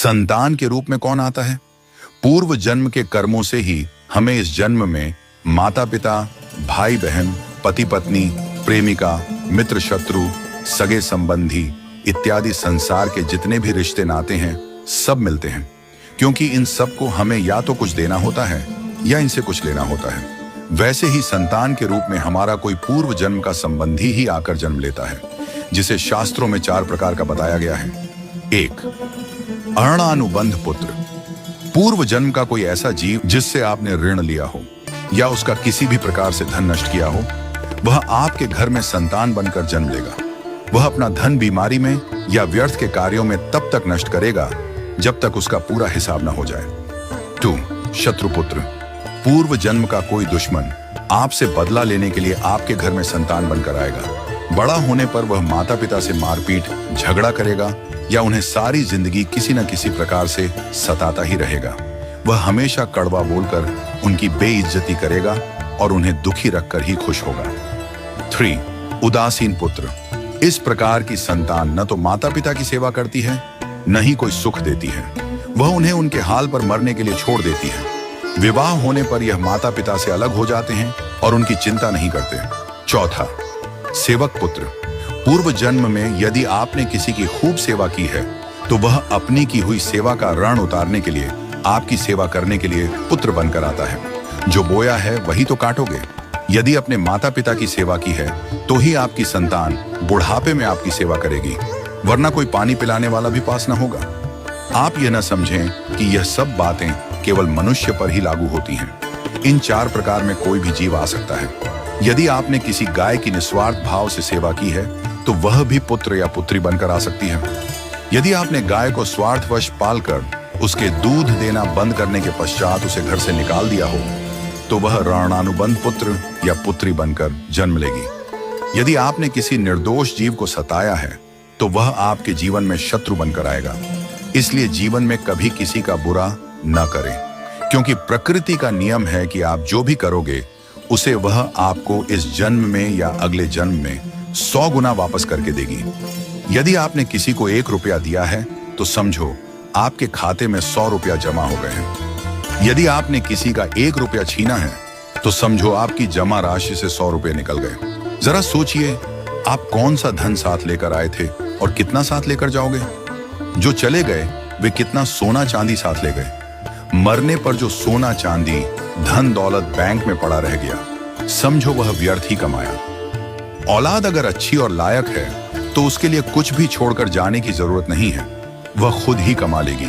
संतान के रूप में कौन आता है? पूर्व जन्म के कर्मों से ही हमें इस जन्म में माता पिता, भाई बहन, पति पत्नी, प्रेमिका, मित्र शत्रु, सगे संबंधी इत्यादि संसार के जितने भी रिश्ते नाते हैं सब मिलते हैं, क्योंकि इन सब को हमें या तो कुछ देना होता है या इनसे कुछ लेना होता है। वैसे ही संतान के रूप में हमारा कोई पूर्व जन्म का संबंधी ही आकर जन्म लेता है, जिसे शास्त्रों में 4 प्रकार का बताया गया है। 1. अऋणानुबंध पुत्र। पूर्व जन्म का कोई ऐसा जीव जिससे आपने ऋण लिया हो या उसका किसी भी प्रकार से धन नष्ट किया हो, वह आपके घर में संतान बनकर जन्म लेगा। वह अपना धन बीमारी में या व्यर्थ के कार्यों में तब तक नष्ट करेगा जब तक उसका पूरा हिसाब न हो जाए। 2. शत्रुपुत्र। पूर्व जन्म का कोई दुश्मन आपसे बदला लेने के लिए आपके घर में संतान बनकर आएगा। बड़ा होने पर वह माता पिता से मारपीट, झगड़ा करेगा या उन्हें सारी जिंदगी किसी न किसी प्रकार से सताता ही रहेगा। वह हमेशा कड़वा बोलकर उनकी बेइज्जती करेगा और उन्हें दुखी रखकर ही खुश होगा। 3. उदासीन पुत्र। इस प्रकार की संतान न तो माता पिता की सेवा करती है, न ही कोई सुख देती है। वह उन्हें उनके हाल पर मरने के लिए छोड़ देती है। विवाह होने पर यह माता पिता से अलग हो जाते हैं और उनकी चिंता नहीं करते। 4. सेवक पुत्र। पूर्व जन्म में यदि आपने किसी की खूब सेवा की है तो वह अपनी की हुई सेवा का ऋण उतारने के लिए आपकी सेवा करने के लिए पुत्र बनकर आता है। जो बोया है वही तो काटोगे। यदि अपने माता पिता की सेवा की है तो ही आपकी संतान बुढ़ापे में आपकी सेवा करेगी, वरना कोई पानी पिलाने वाला भी पास न होगा। आप यह न समझें कि यह सब बातें केवल मनुष्य पर ही लागू होती हैं। इन 4 प्रकार में कोई भी जीव आ सकता है। यदि आपने किसी गाय की निस्वार्थ भाव से सेवा की है तो वह भी पुत्र या पुत्री बनकर आ सकती है। यदि आपने गाय को स्वार्थवश पालकर उसके दूध देना बंद करने के पश्चात उसे घर से निकाल दिया हो तो वह ऋणानुबंध पुत्र या पुत्री बनकर जन्म लेगी। यदि आपने किसी निर्दोष जीव को सताया है तो वह आपके जीवन में शत्रु बनकर आएगा। इसलिए जीवन में कभी किसी का बुरा न करें, क्योंकि प्रकृति का नियम है कि आप जो भी करोगे उसे वह आपको इस जन्म में या अगले जन्म में 100 गुना वापस करके देगी। यदि आपने किसी को 1 रुपया दिया है तो समझो आपके खाते में 100 रुपया जमा हो गए हैं। यदि आपने किसी का 1 रुपया छीना है तो समझो आपकी जमा राशि से 100 रुपये निकल गए। जरा सोचिए, आप कौन सा धन साथ लेकर आए थे और कितना साथ लेकर जाओगे? जो चले गए वे कितना सोना चांदी साथ ले गए? मरने पर जो सोना चांदी धन दौलत बैंक में पड़ा रह गया, समझो वह व्यर्थ ही कमाया। औलाद अगर अच्छी और लायक है तो उसके लिए कुछ भी छोड़कर जाने की जरूरत नहीं है, वह खुद ही कमा लेगी।